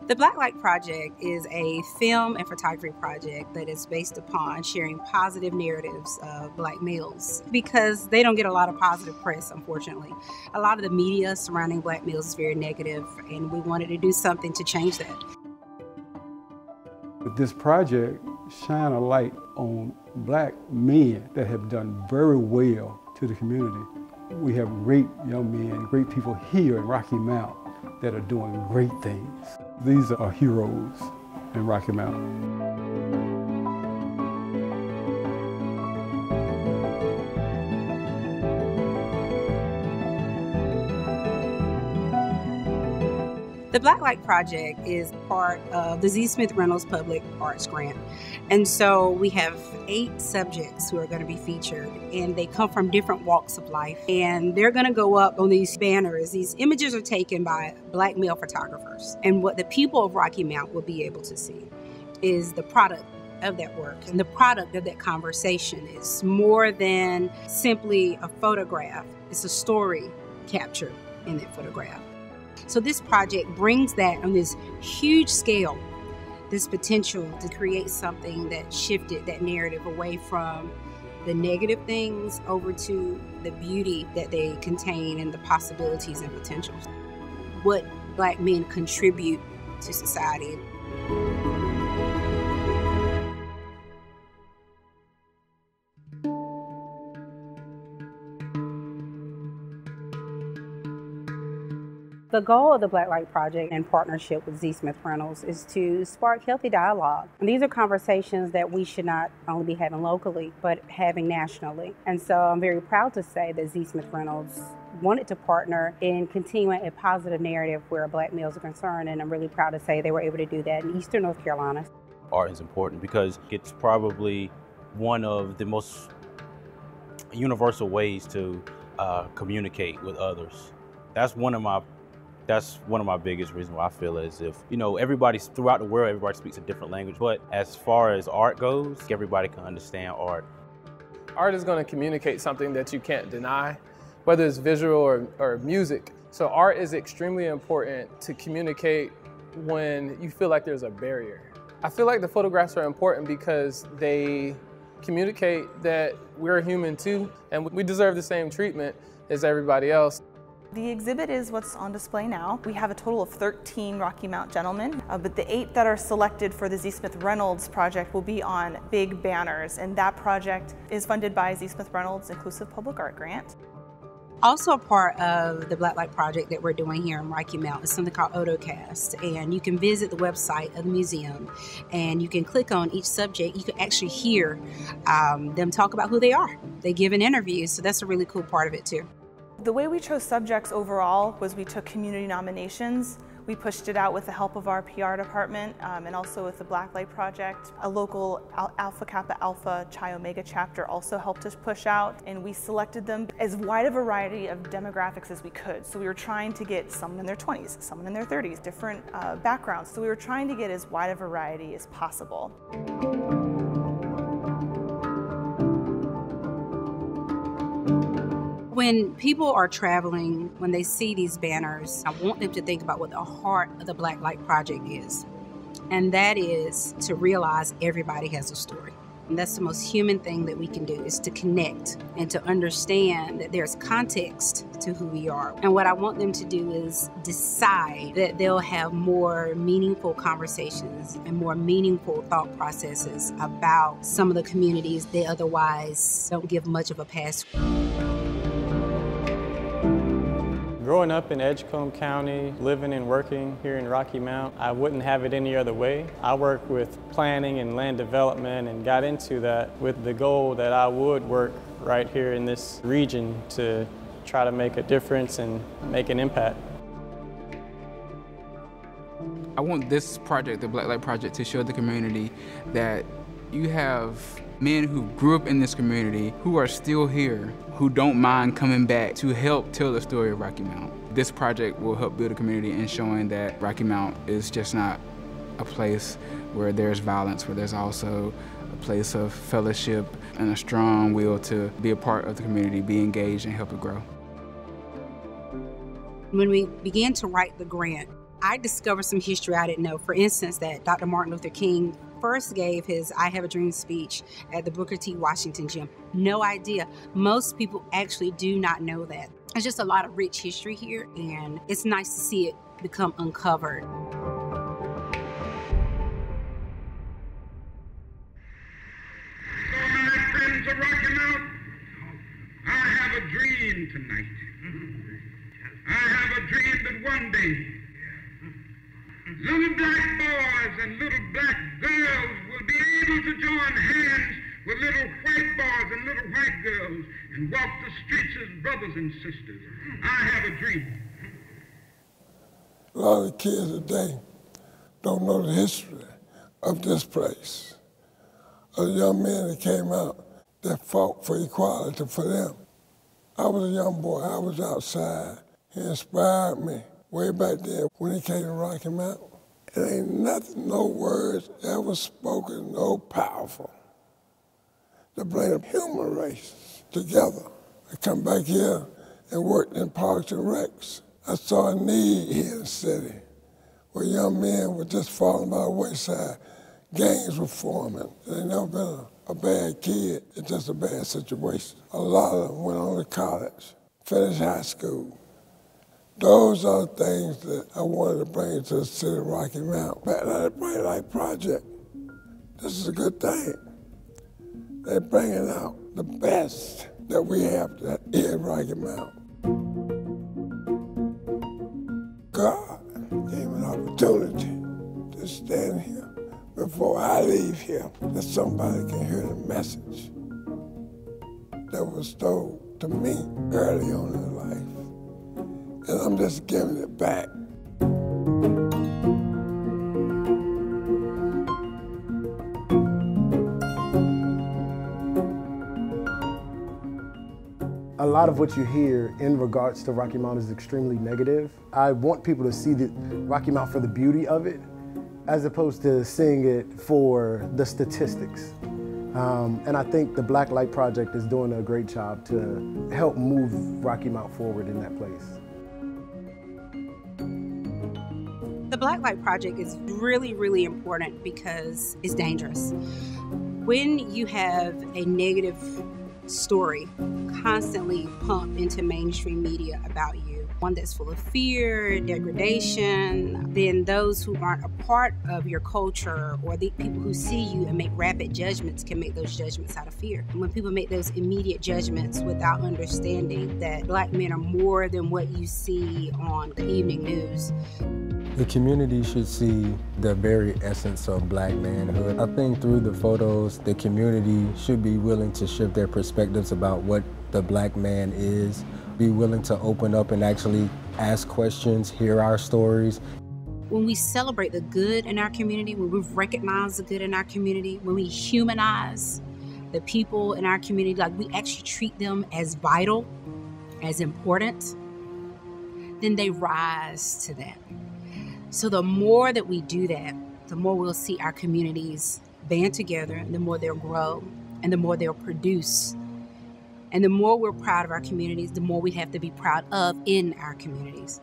The Black Light Project is a film and photography project that is based upon sharing positive narratives of Black males because they don't get a lot of positive press, unfortunately. A lot of the media surrounding Black males is very negative, and we wanted to do something to change that. With this project, shine a light on Black men that have done very well to the community. We have great young men, great people here in Rocky Mount that are doing great things. These are heroes in Rocky Mount. The Black Light Project is part of the Z. Smith Reynolds Public Arts Grant. And so we have 8 subjects who are going to be featured, and they come from different walks of life. And they're going to go up on these banners. These images are taken by Black male photographers. And what the people of Rocky Mount will be able to see is the product of that work. And the product of that conversation is more than simply a photograph. It's a story captured in that photograph. So this project brings that on this huge scale, this potential to create something that shifted that narrative away from the negative things over to the beauty that they contain and the possibilities and potentials. What Black men contribute to society. The goal of the Black Light Project in partnership with Z. Smith Reynolds is to spark healthy dialogue. And these are conversations that we should not only be having locally, but having nationally. And so I'm very proud to say that Z. Smith Reynolds wanted to partner in continuing a positive narrative where Black males are concerned, and I'm really proud to say they were able to do that in Eastern North Carolina. Art is important because it's probably one of the most universal ways to communicate with others. That's one of my biggest reasons why I feel as if, everybody's throughout the world, everybody speaks a different language. But as far as art goes, everybody can understand art. Art is going to communicate something that you can't deny, whether it's visual or music. So art is extremely important to communicate when you feel like there's a barrier. I feel like the photographs are important because they communicate that we're human too, and we deserve the same treatment as everybody else. The exhibit is what's on display now. We have a total of 13 Rocky Mount gentlemen, but the 8 that are selected for the Z. Smith Reynolds project will be on big banners, and that project is funded by Z. Smith Reynolds Inclusive Public Art Grant. Also a part of the Black Light Project that we're doing here in Rocky Mount is something called Otocast, and you can visit the website of the museum and you can click on each subject. You can actually hear them talk about who they are. They give an interview, so that's a really cool part of it too. The way we chose subjects overall was we took community nominations. We pushed it out with the help of our PR department and also with the Black Light Project. A local Alpha Kappa Alpha Chi Omega chapter also helped us push out, and we selected them as wide a variety of demographics as we could. So we were trying to get someone in their 20s, someone in their 30s, different backgrounds. So we were trying to get as wide a variety as possible. When people are traveling, when they see these banners, I want them to think about what the heart of the Black Light Project is. And that is to realize everybody has a story. And that's the most human thing that we can do, is to connect and to understand that there's context to who we are. And what I want them to do is decide that they'll have more meaningful conversations and more meaningful thought processes about some of the communities they otherwise don't give much of a pass. Growing up in Edgecombe County, living and working here in Rocky Mount, I wouldn't have it any other way. I work with planning and land development and got into that with the goal that I would work right here in this region to try to make a difference and make an impact. I want this project, the Black Light Project, to show the community that you have men who grew up in this community who are still here, who don't mind coming back to help tell the story of Rocky Mount. This project will help build a community in showing that Rocky Mount is just not a place where there's violence, where there's also a place of fellowship and a strong will to be a part of the community, be engaged, and help it grow. When we began to write the grant, I discovered some history I didn't know. For instance, that Dr. Martin Luther King first gave his I Have a Dream speech at the Booker T. Washington Gym. No idea. Most people actually do not know that. There's just a lot of rich history here, and it's nice to see it become uncovered. To Rocky Mount, I have a dream tonight. I have a dream that one day little black boys and little black girls will be able to join hands with little white boys and little white girls and walk the streets as brothers and sisters. I have a dream. A lot of kids today don't know the history of this place. A young man that came out that fought for equality for them. I was a young boy, I was outside. He inspired me way back then when he came to Rocky Mount. It ain't nothing, no words ever spoken, no powerful to bring the human race together. I come back here and worked in Parks and Recs. I saw a need here in the city where young men were just falling by the wayside. Gangs were forming. They never been a bad kid, it's just a bad situation. A lot of them went on to college, finished high school. Those are the things that I wanted to bring to the city of Rocky Mount. Back at the Bright Light Project, this is a good thing. They're bringing out the best that we have here in Rocky Mount. God gave me an opportunity to stand here before I leave here, that somebody can hear the message that was told to me early on in life. And I'm just giving it back. A lot of what you hear in regards to Rocky Mount is extremely negative. I want people to see the Rocky Mount for the beauty of it, as opposed to seeing it for the statistics. And I think the Black Light Project is doing a great job to help move Rocky Mount forward in that place. The Black Light Project is really, really important because it's dangerous. When you have a negative story constantly pumped into mainstream media about you, one that's full of fear, degradation, then those who aren't a part of your culture or the people who see you and make rapid judgments can make those judgments out of fear. And when people make those immediate judgments without understanding that Black men are more than what you see on the evening news. The community should see the very essence of Black manhood. I think through the photos, the community should be willing to shift their perspectives about what the Black man is, be willing to open up and actually ask questions, hear our stories. When we celebrate the good in our community, when we recognize the good in our community, when we humanize the people in our community, like we actually treat them as vital, as important, then they rise to that. So the more that we do that, the more we'll see our communities band together, and the more they'll grow, and the more they'll produce. And the more we're proud of our communities, the more we have to be proud of in our communities.